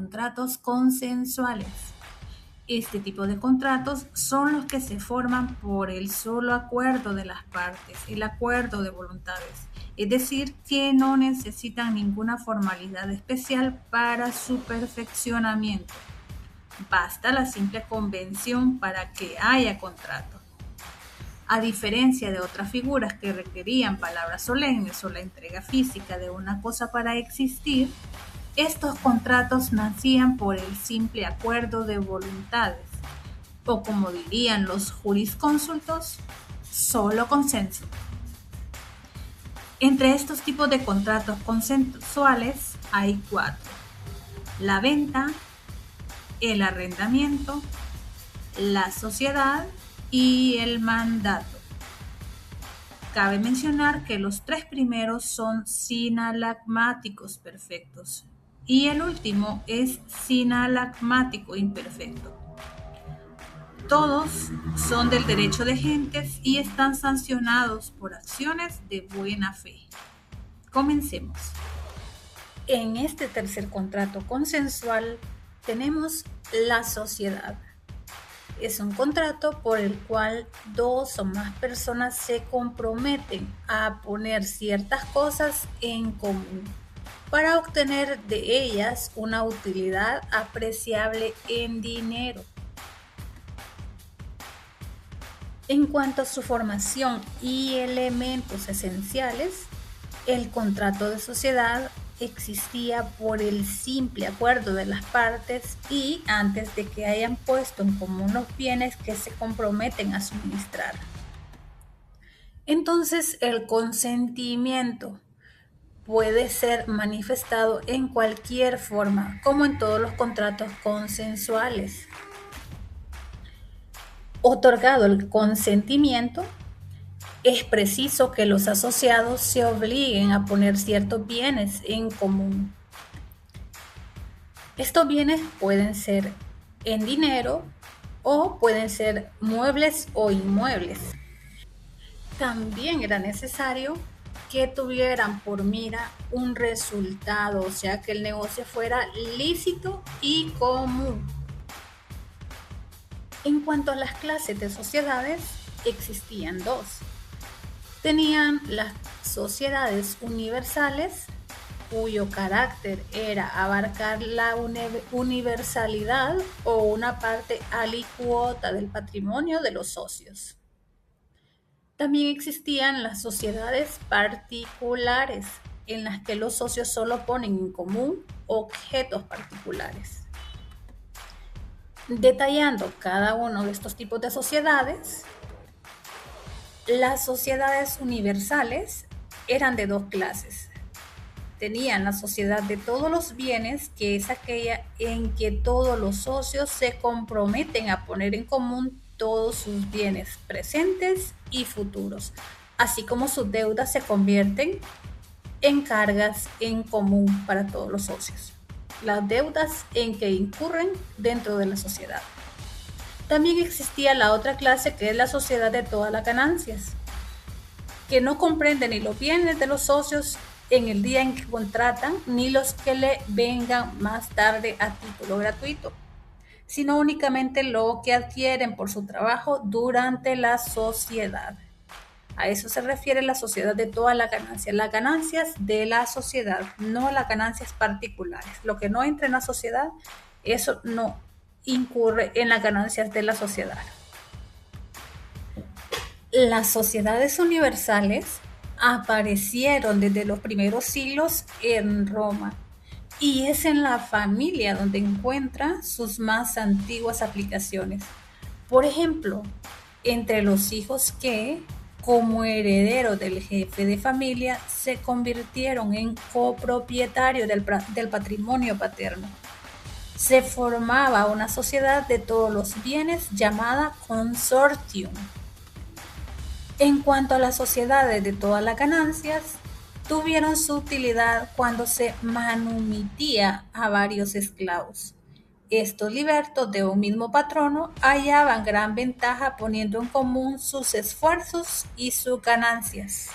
contratos consensuales. Este tipo de contratos son los que se forman por el solo acuerdo de las partes, el acuerdo de voluntades, es decir, que no necesitan ninguna formalidad especial para su perfeccionamiento. Basta la simple convención para que haya contrato. A diferencia de otras figuras que requerían palabras solemnes o la entrega física de una cosa para existir, estos contratos nacían por el simple acuerdo de voluntades, o como dirían los jurisconsultos, solo consenso. Entre estos tipos de contratos consensuales hay 4: la venta, el arrendamiento, la sociedad y el mandato. Cabe mencionar que los 3 primeros son sinalagmáticos perfectos y el último es sinalagmático imperfecto. Todos son del derecho de gentes y están sancionados por acciones de buena fe. Comencemos. En este tercer contrato consensual tenemos la sociedad. Es un contrato por el cual 2 o más personas se comprometen a poner ciertas cosas en común para obtener de ellas una utilidad apreciable en dinero. En cuanto a su formación y elementos esenciales, el contrato de sociedad existía por el simple acuerdo de las partes y antes de que hayan puesto en común los bienes que se comprometen a suministrar. Entonces, el consentimiento puede ser manifestado en cualquier forma, como en todos los contratos consensuales. Otorgado el consentimiento, es preciso que los asociados se obliguen a poner ciertos bienes en común. Estos bienes pueden ser en dinero o pueden ser muebles o inmuebles. También era necesario que tuvieran por mira un resultado, o sea, que el negocio fuera lícito y común. En cuanto a las clases de sociedades, existían 2. Tenían las sociedades universales, cuyo carácter era abarcar la universalidad o una parte alícuota del patrimonio de los socios. También existían las sociedades particulares, en las que los socios solo ponen en común objetos particulares. Detallando cada uno de estos tipos de sociedades, las sociedades universales eran de 2 clases. Tenían la sociedad de todos los bienes, que es aquella en que todos los socios se comprometen a poner en común todos sus bienes presentes y futuros, así como sus deudas se convierten en cargas en común para todos los socios. Las deudas en que incurren dentro de la sociedad. También existía la otra clase, que es la sociedad de todas las ganancias, que no comprende ni los bienes de los socios en el día en que contratan, ni los que le vengan más tarde a título gratuito, sino únicamente lo que adquieren por su trabajo durante la sociedad. A eso se refiere la sociedad de todas las ganancias de la sociedad, no las ganancias particulares. Lo que no entra en la sociedad, eso no incurre en las ganancias de la sociedad. Las sociedades universales aparecieron desde los primeros siglos en Roma y es en la familia donde encuentra sus más antiguas aplicaciones. Por ejemplo, entre los hijos que, como herederos del jefe de familia, se convirtieron en copropietarios del patrimonio paterno. Se formaba una sociedad de todos los bienes llamada consortium. En cuanto a las sociedades de todas las ganancias, tuvieron su utilidad cuando se manumitía a varios esclavos. Estos libertos de un mismo patrono hallaban gran ventaja poniendo en común sus esfuerzos y sus ganancias.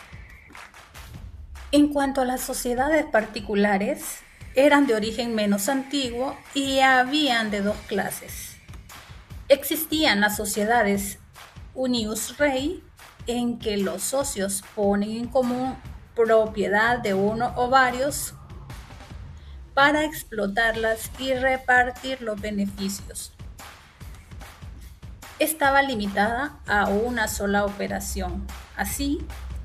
En cuanto a las sociedades particulares, eran de origen menos antiguo y habían de dos clases. Existían las sociedades unius rei, en que los socios ponen en común propiedad de uno o varios para explotarlas y repartir los beneficios. Estaba limitada a una sola operación. Así,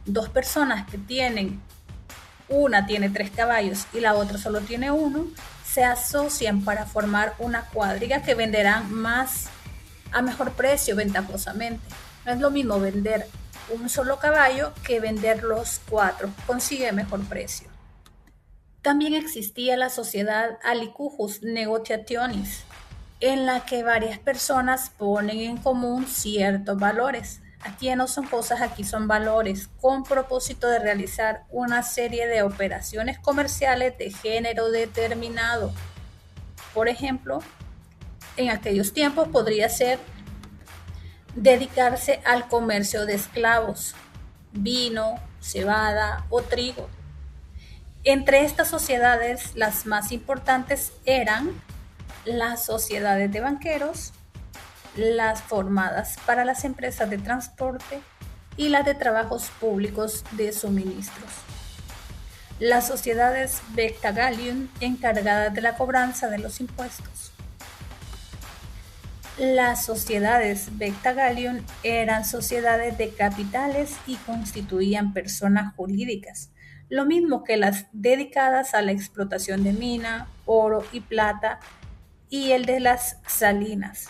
dos personas que tienen, una tiene 3 caballos y la otra solo tiene uno, se asocian para formar una cuadriga que venderán más a mejor precio ventajosamente. No es lo mismo vender un solo caballo que vender los 4, consigue mejor precio. También existía la sociedad Alicujas Negotiationis, en la que varias personas ponen en común ciertos valores. Aquí no son cosas, aquí son valores, con propósito de realizar una serie de operaciones comerciales de género determinado. Por ejemplo, en aquellos tiempos podría ser dedicarse al comercio de esclavos, vino, cebada o trigo. Entre estas sociedades, las más importantes eran las sociedades de banqueros, las formadas para las empresas de transporte y las de trabajos públicos de suministros. Las sociedades Vecta Gallium, encargadas de la cobranza de los impuestos. Las sociedades Vecta Gallium eran sociedades de capitales y constituían personas jurídicas, lo mismo que las dedicadas a la explotación de mina, oro y plata, y el de las salinas.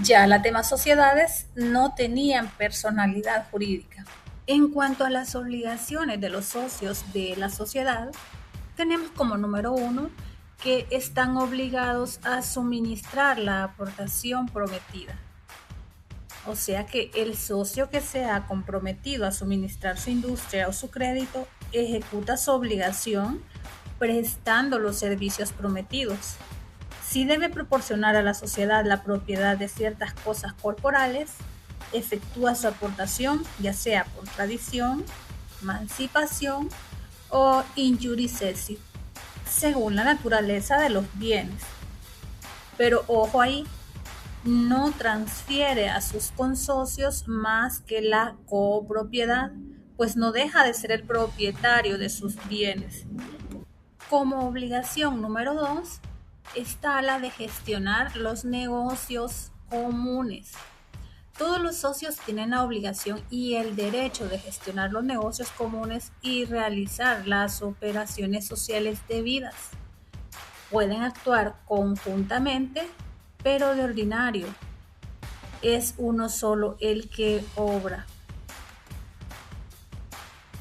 Ya las demás sociedades no tenían personalidad jurídica. En cuanto a las obligaciones de los socios de la sociedad, tenemos como número 1 que están obligados a suministrar la aportación prometida. O sea que el socio que se ha comprometido a suministrar su industria o su crédito ejecuta su obligación prestando los servicios prometidos. Si debe proporcionar a la sociedad la propiedad de ciertas cosas corporales, efectúa su aportación ya sea por tradición, emancipación o injurisectio, según la naturaleza de los bienes. Pero ojo ahí, no transfiere a sus consocios más que la copropiedad, pues no deja de ser el propietario de sus bienes. Como obligación número 2 está la de gestionar los negocios comunes. Todos los socios tienen la obligación y el derecho de gestionar los negocios comunes y realizar las operaciones sociales debidas. Pueden actuar conjuntamente, pero de ordinario es uno solo el que obra.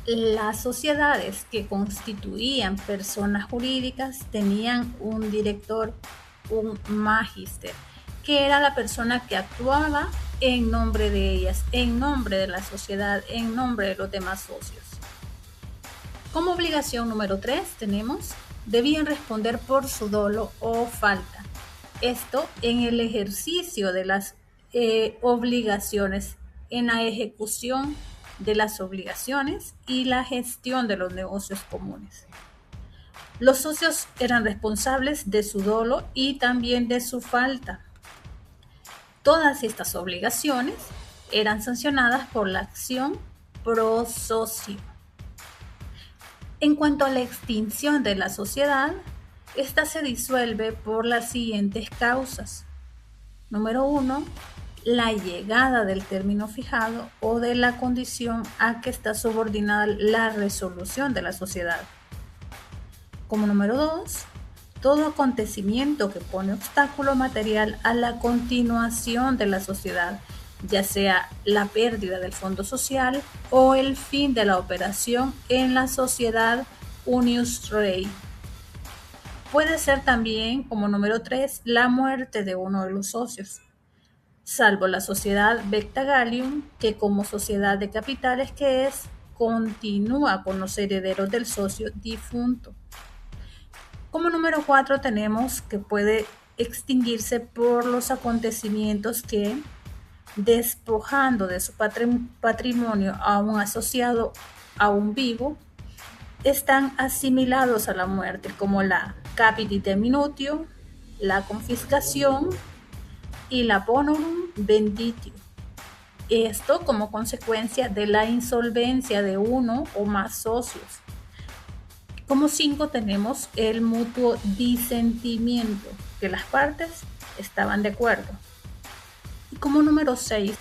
Las sociedades que constituían personas jurídicas tenían un director, un magister, que era la persona que actuaba en nombre de ellas, en nombre de la sociedad, en nombre de los demás socios. Como obligación número 3 tenemos, debían responder por su dolo o falta. Esto en el ejercicio de las obligaciones, en la ejecución de las obligaciones y la gestión de los negocios comunes. Los socios eran responsables de su dolo y también de su falta. Todas estas obligaciones eran sancionadas por la acción pro socio. En cuanto a la extinción de la sociedad, esta se disuelve por las siguientes causas. Número 1, la llegada del término fijado o de la condición a que está subordinada la resolución de la sociedad. Como número 2, todo acontecimiento que pone obstáculo material a la continuación de la sociedad, ya sea la pérdida del fondo social o el fin de la operación en la sociedad unius rei. Puede ser también, como número 3, la muerte de uno de los socios, salvo la sociedad Vecta Gallium, que como sociedad de capitales que es, continúa con los herederos del socio difunto. Como número 4 tenemos que puede extinguirse por los acontecimientos que, despojando de su patrimonio a un asociado, a un vivo, están asimilados a la muerte, como la capite minutio, la confiscación y la bonorum venditio. Esto como consecuencia de la insolvencia de uno o más socios. Como 5 tenemos el mutuo disentimiento, que las partes estaban de acuerdo. Y como número 6